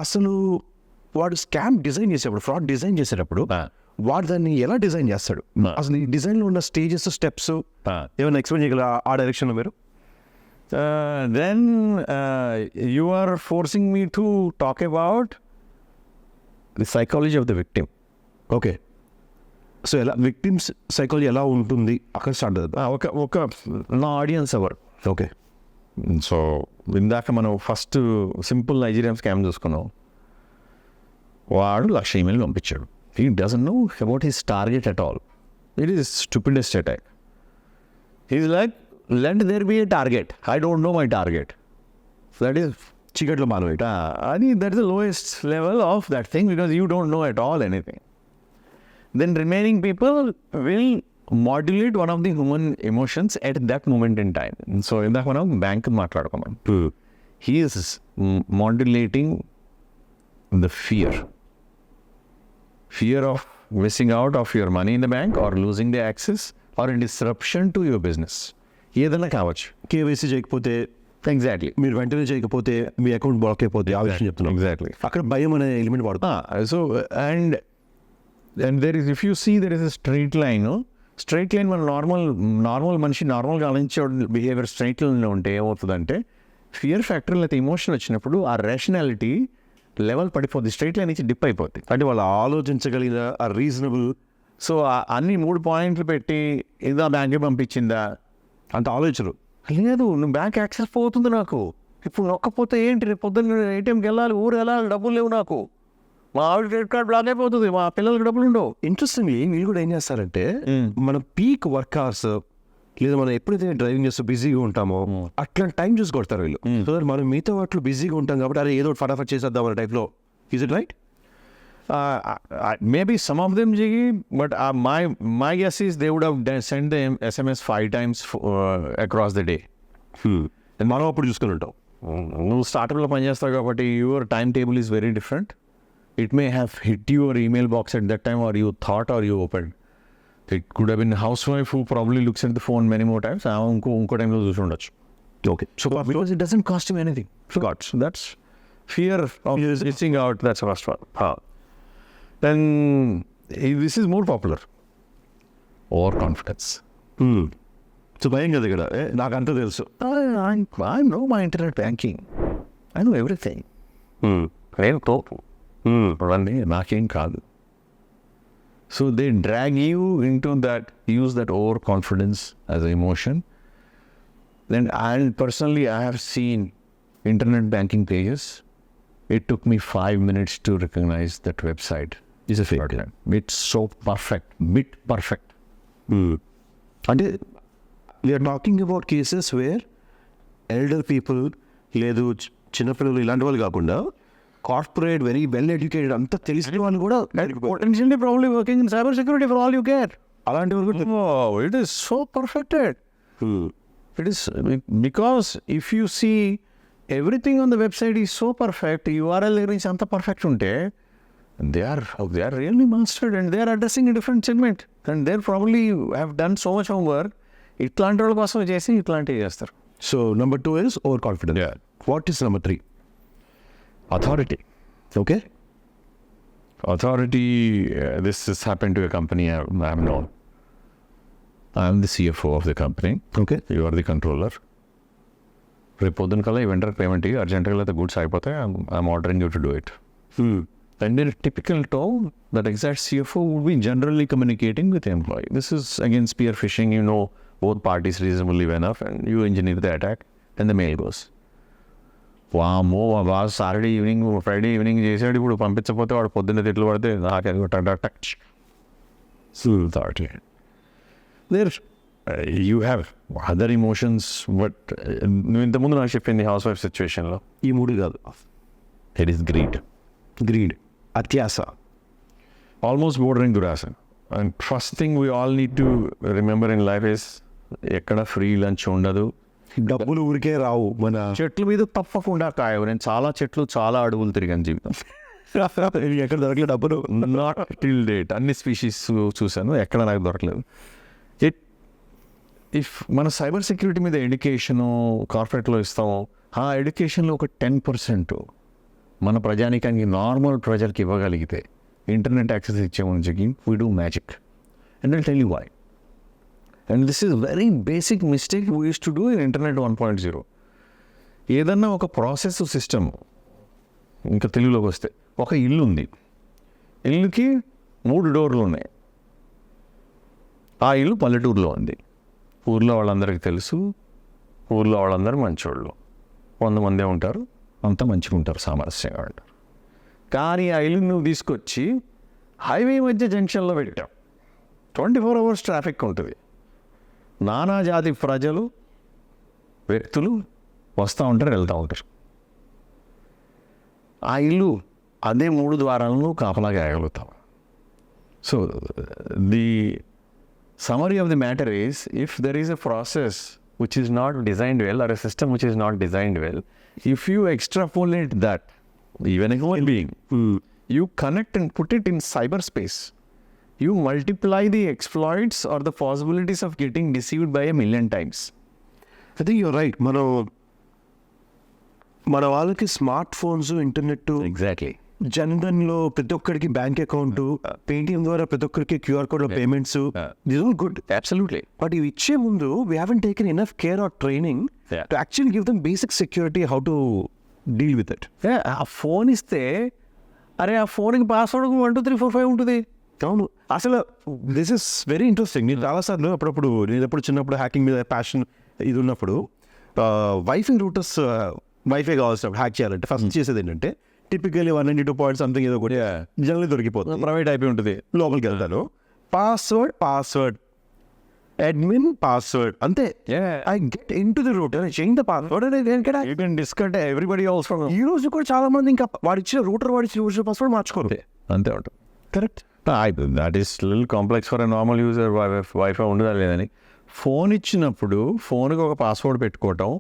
అసలు వాడు scam design చేసేటప్పుడు, ఫ్రాడ్ డిజైన్ చేసేటప్పుడు వాడు దాన్ని ఎలా డిజైన్ చేస్తాడు? అసలు ఈ డిజైన్లో ఉన్న స్టేజెస్, స్టెప్స్ ఏమైనా ఎక్స్ప్లెయిన్ చేయగల ఆ డైరెక్షన్లో మీరు? Then you are forcing me to talk about the psychology of the victim. Okay, so ఎలా విక్టిమ్స్ సైకాలజీ ఎలా ఉంటుంది అక్కడ స్టార్ట్ అవుతుంది. ఒక నా ఆడియన్స్ ఎవరు? ఓకే, సో ఇందాక మనం ఫస్ట్ సింపుల్ నైజీరియన్ స్కామ్ చూసుకున్నాం. వాడు 1,00,000 ఈమెయిల్ పంపించాడు. He doesn't know about his target at all. It is stupidest attack. He's like, let there be a target. I don't know my target. So that is చీకట్లో మానవ. అది that is the lowest level of that thing because you don't know at all anything. Then remaining people will modulate one of the human emotions at that moment in time. So ఇందాక మనం bank మాట్లాడుకున్నాం. He is modulating the fear of missing out of your money in the bank or losing the access or a disruption to your business. ఏదైనా కావచ్చు. KYC చేయకపోతే, exactly, మీరు వెంటనే చేయకపోతే మీ account block అయిపోతే, ఆ విషయం చెప్తున్నాం. ఎగ్జాక్ట్లీ, అక్కడ భయం అనే ఎలిమెంట్ వాడుతుంది. So and there is, if you see there is a straight line మన నార్మల్ మనిషి నార్మల్గా ఆలోచించే బిహేవియర్ స్ట్రైట్ లైన్లో ఉంటే ఏమవుతుందంటే ఫియర్ ఫ్యాక్టర్ లేకపోతే ఎమోషన్ వచ్చినప్పుడు ఆ రేషనాలిటీ లెవెల్ పడిపోద్ది, స్ట్రైట్ లైన్ నుంచి డిప్ అయిపోద్ది. అంటే వాళ్ళు ఆలోచించగలిగిన ఆ రీజనబుల్. సో అన్ని 3 పాయింట్లు పెట్టి ఇదా బ్యాంక్కి పంపించిందా అంత ఆలోచించరు. లేదు, నువ్వు బ్యాంక్ యాక్సెస్ పోతుంది నాకు, ఇప్పుడు నొక్కపోతే ఏంటి, రేపు పొద్దున్న ఏటీఎంకి వెళ్ళాలి, ఊరు వెళ్ళాలి, డబ్బులు లేవు నాకు, మా ఆవిడ క్రెడిట్ కార్డ్ బ్లాక్ అయిపోతుంది, మా పిల్లలకి డబ్బులు ఉండవు. ఇంట్రెస్టింగ్లీ వీళ్ళు కూడా ఏం చేస్తారంటే మన పీక్ వర్క్ అవర్స్ లేదా మనం ఎప్పుడైతే డ్రైవింగ్ చేస్తూ బిజీగా ఉంటామో అట్లాంటి టైం చూసి కొడతారు వీళ్ళు. సో మనం మిగతా వాటిలో బిజీగా ఉంటాం కాబట్టి అరే ఏదో ఫటాఫట్ చేసేద్దాం అనే టైప్లో. Is it right? Maybe some of them, Jiggy, but my guess is they would have sent the SMS 5 times across the day. మనం అప్పుడు చూసుకుని ఉంటాం. నువ్వు స్టార్టప్లో పనిచేస్తావు కాబట్టి your time table is very different. It may have hit your email box at that time or you thought or you opened. It could have been a housewife who probably looks at the phone many more times. ఇంకో టైంలో చూసి ఉండొచ్చు. Okay, So because it doesn't cost you anything. So that's fear of missing out. That's the first one. Then this is more popular. Overconfidence. So భయం కదా ఇక్కడ. నాకు అంతా తెలుసు, I know my internet banking. I know everything. నేను తోపు అవన్నీ నాకేం కాదు. So they drag you into that, use that overconfidence as an emotion. Then personally I have seen internet banking pages. It took me 5 minutes to recognize that website is a fake. It's so perfect, bit perfect. అంటే we're talking about cases where elder people లేదు చిన్నపిల్లలు ఇలాంటి వాళ్ళు కాకుండా corporate very well educated అంతా తెలిసిన వాళ్ళు కూడా Potentially probably working in cyber security for all you care. అలాంటి వాళ్ళు కూడా. Oh, it is so perfected. It is because if you see everything on the website is so perfect, URL is anta perfect unte, they are really mastered and they are addressing a different segment and they probably have done so much homework. ఇట్లాంటి వాళ్ళ కోసం చేసి ఇట్లాంటివి చేస్తారు. So number 2 is over confidence. What is number 3? Authority. Okay. Authority, this has happened to a company I have known. I am the CFO of the company. Okay. You are the controller. రేపు పొద్దున కల్లా ఈ vendor payment అర్జెంట్గా అయితే goods అయిపోతే I'm ordering you to do it. And in a typical tone, that exact CFO would be generally communicating with the employee. This is again spear phishing, you know both parties reasonably well enough and you engineer the attack and the mail goes. వామో మా boss Saturday evening Friday evening చేసాడు, ఇప్పుడు పంపించకపోతే వాడు పొద్దున్న తిట్లు పడితే there you have other emotions. But నువ్వు ఇంతకుముందు నాకు చెప్పింది హౌస్ వైఫ్ సిచ్యువేషన్లో ఈ 3 కాదు. ఇట్ ఈస్ గ్రీడ్, అత్యాస, ఆల్మోస్ట్ బోర్డరింగ్ దురాస. And first thing we all need to remember in life is ఎక్కడ ఫ్రీ లంచ్ ఉండదు, డబ్బులు ఊరికే రావు. మన చెట్ల మీద తప్పకుండా కాయవు. నేను చాలా చెట్లు చాలా అడవులు తిరిగాను జీవితం. ఎక్కడ దొరకలేదు డబ్బులు. Not till date. అన్ని స్పీషీస్ చూశాను, ఎక్కడ నాకు దొరకలేదు. ఇఫ్ మన సైబర్ సెక్యూరిటీ మీద ఎడ్యుకేషను కార్పొరేట్లో ఇస్తాము, ఆ ఎడ్యుకేషన్లో ఒక 10% మన ప్రజానికానికి నార్మల్ ప్రజలకి ఇవ్వగలిగితే ఇంటర్నెట్ యాక్సెస్ ఇచ్చే మనిషికి we do magic. And I tell you why. And this is very basic mistake we use to do in internet 1.0. ఏదన్నా ఒక ప్రాసెస్ సిస్టమ్, ఇంకా తెలుగులోకి వస్తే ఒక ఇల్లు ఉంది, ఇల్లుకి 3 డోర్లు ఉన్నాయి. ఆ ఇల్లు పల్లెటూరులో ఉంది. ఊర్లో వాళ్ళందరికీ తెలుసు, ఊర్లో వాళ్ళందరూ మంచోళ్ళు, 100 మందే ఉంటారు, అంతా మంచిగా ఉంటారు, సామరస్యంగా ఉంటారు. కానీ ఆ ఇల్లు నువ్వు తీసుకొచ్చి హైవే మధ్య జంక్షన్లో పెట్టావు. 24 అవర్స్ ట్రాఫిక్ ఉంటుంది, నానా జాతి ప్రజలు వ్యక్తులు వస్తూ ఉంటారు, వెళ్తూ ఉంటారు. ఆ ఇల్లు అదే 3 ద్వారాలను కాపలాగా వేయగలుగుతాం. So the summary of the matter is, if there is a process which is not designed well or a system which is not designed well, if you extrapolate that, even a human being, you connect and put it in cyberspace, you multiply the exploits or the possibilities of getting deceived by 1,000,000 times. I think you're right. మన వాళ్ళకి smart phones, internet, Exactly. జన్ధన్లో ప్రతి ఒక్కరికి bank account, Paytm ద్వారా ప్రతి ఒక్కరికి QR code payments, this all good. Absolutely. But ఇవి ఇచ్చే ముందు we haven't taken enough care or training Yeah. To actually give them basic security, how to deal with it. ఆ ఫోన్ ఇస్తే, అరే ఆ ఫోన్కి పాస్వర్డ్ 1 2 3 4 5 ఉంటుంది. అవును, అసలు దిస్ ఇస్ వెరీ ఇంట్రెస్టింగ్. నేను చాలాసార్లు అప్పుడప్పుడు, నేను ఎప్పుడు చిన్నప్పుడు హ్యాకింగ్ మీద ప్యాషన్ ఇది ఉన్నప్పుడు, వైఫై రూటర్స్, వైఫై కావాల్సినప్పుడు హ్యాక్ చేయాలంటే ఫస్ట్ చేసేది ఏంటంటే, టిపికల్లీ 192 పాయింట్ సంథింగ్ ఏదో కూడా జనరల్లీ దొరికిపోతుంది, ప్రైవేట్ అయిపోయి ఉంటుంది. లోపలికి వెళ్తాను, పాస్వర్డ్ అడ్మిన్ పాస్వర్డ్ అంతే. I get in to the router, change the password, You can discard everybody else from. ఈ రోజు కూడా చాలా మంది ఇంకా వాడిచ్చిన యూజర్ పాస్వర్డ్ మార్చుకోరు. అంతే ఉంటుంది. Correct. That is lil complex for a normal user. Wifi ఉండదా లేదని, ఫోన్ ఇచ్చినప్పుడు ఫోన్కి ఒక పాస్వర్డ్ పెట్టుకోవటం,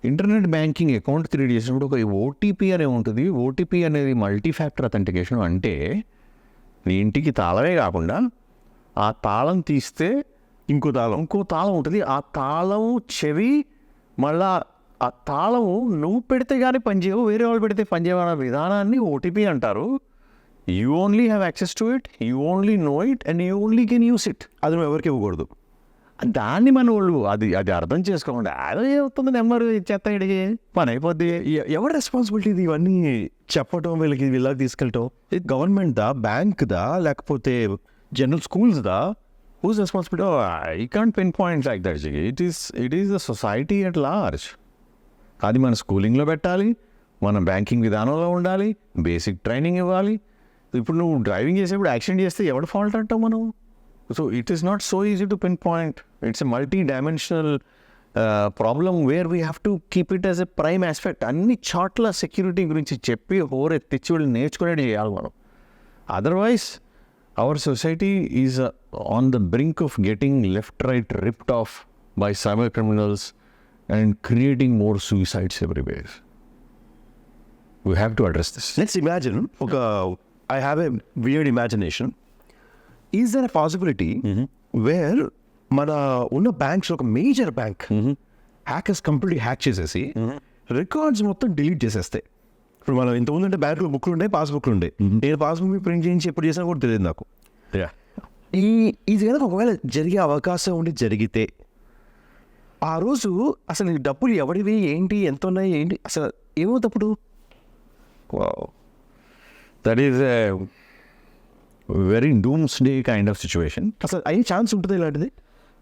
ఇంటర్నెట్ బ్యాంకింగ్ అకౌంట్ క్రియేట్ చేసినప్పుడు ఒక ఓటీపీ అనే ఉంటుంది. ఓటీపీ అనేది మల్టీ ఫ్యాక్టర్ అథెంటికేషన్. అంటే నీ ఇంటికి తాళమే కాకుండా ఆ తాళం తీస్తే ఇంకో తాళం ఉంటుంది. ఆ తాళం చెవి, మళ్ళా ఆ తాళము నువ్వు పెడితే కానీ పనిచేయవు, వేరే వాళ్ళు పెడితే పనిచేయవన్న విధానాన్ని ఓటీపీ అంటారు. You only have access to it, you only know it and you only can use it. అది నువ్వు ఎవరికి ఇవ్వకూడదు. దాన్ని మన వాళ్ళు అది అర్థం చేసుకోకుండా అదే అవుతుంది, నెంబర్ చెత్త ఇడిగి పని అయిపోద్ది. ఎవరి రెస్పాన్సిబిలిటీ ఇది ఇవన్నీ చెప్పటం, వీళ్ళకి తీసుకెళ్ళటం? గవర్నమెంట్ దా, బ్యాంక్ దా, లేకపోతే జనరల్ స్కూల్స్ దా? Whose responsibility? I can't pin point like that. It is the society at large. అది మన స్కూలింగ్లో పెట్టాలి, మన బ్యాంకింగ్ విధానంలో ఉండాలి, బేసిక్ ట్రైనింగ్ ఇవ్వాలి. ఇప్పుడు నువ్వు డ్రైవింగ్ చేసేప్పుడు యాక్సిడెంట్ చేస్తే ఎవడు ఫాల్ట్ అంటావు మనం? So it is not so easy to pinpoint. It's a multi-dimensional problem where we have to keep it as a prime aspect. అన్ని చోట్ల సెక్యూరిటీ గురించి చెప్పి హోరెత్తిచ్చి వాళ్ళు నేర్చుకునేది చేయాలి మనం. Otherwise our society is on the brink of getting left right ripped off by cyber criminals and creating more suicides everywhere. We have to address this. Let's imagine, I have a weird imagination. Is there a possibility where మన ఉన్న banks, ఒక major bank hackers completely hack చేసేసి records మొత్తం delete చేసేస్తాయి? ఇప్పుడు మనం ఇంతకుముందు అంటే బ్యాంకులో బుక్లు ఉండే, పాస్బుక్లు ఉండే. నేను పాస్బుక్ ప్రింట్ చేయించి ఎప్పుడు చేసినా కూడా తెలియదు నాకు. ఇది కనుక ఒకవేళ జరిగే అవకాశం ఉండి జరిగితే, ఆ రోజు అసలు ఈ డబ్బులు ఎవరివి, ఏంటి, ఎంత ఉన్నాయి, ఏంటి, అసలు ఏమవుతప్పుడు? That is a very doomsday kind of situation. అసలు అయ్యే ఛాన్స్ ఉంటుంది ఇలాంటిది?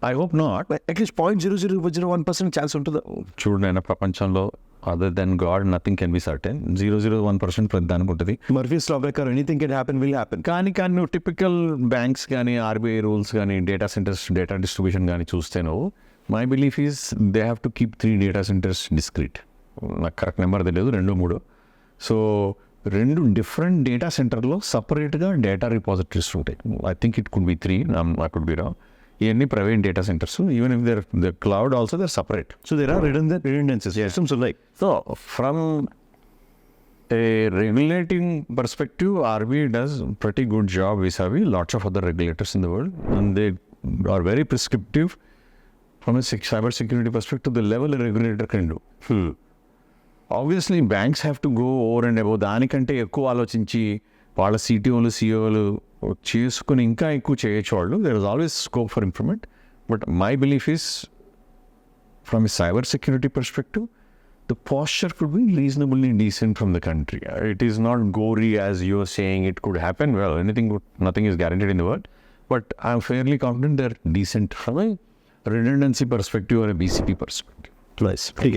I hope not. At least 0.0001% chance ఉంటుందా? చూడనైనా ప్రపంచంలో other than god nothing can be certain. 0.01% ప్రతి దానికి ఉంటుంది. మర్ఫీస్ లా ప్రకారం anything can happen, will happen. కానీ నువ్వు టిపికల్ బ్యాంక్స్ కానీ, ఆర్బీఐ రూల్స్ కానీ, డేటా సెంటర్స్ డేటా డిస్ట్రిబ్యూషన్ కానీ చూస్తే, నువ్వు my belief is they have to keep 3 data centres discrete. నాకు కరెక్ట్ నెంబర్ తెలియదు, 2 3. సో 2 డిఫరెంట్ డేటా సెంటర్లో సపరేట్గా డేటా రిపాజిటరీస్ ఉంటాయి. I think it could be 3, I could be wrong. ఇవన్నీ private data centres. Even if the cloud also there separate. So there are redundancies, systems ఉన్నాయి. So from a regulating perspective, RBI does pretty good job vis-a-vis lots of other regulators in the world, and they are very prescriptive from a cyber security perspective, the level a regulator can do. Obviously banks have to go over and above, దానికంటే ఎక్కువ ఆలోచించి వాళ్ళ సిటీఓలు సిఓలు చేసుకుని ఇంకా ఎక్కువ చేయొచ్చు వాళ్ళు. There is always scope for improvement. But my belief is from a cyber security perspective, the posture could be reasonably decent from the country. It is not gory as you are saying it could happen. Well, nothing is guaranteed in the world. But I'm fairly confident they're decent from a redundancy perspective or a BCP perspective. Nice.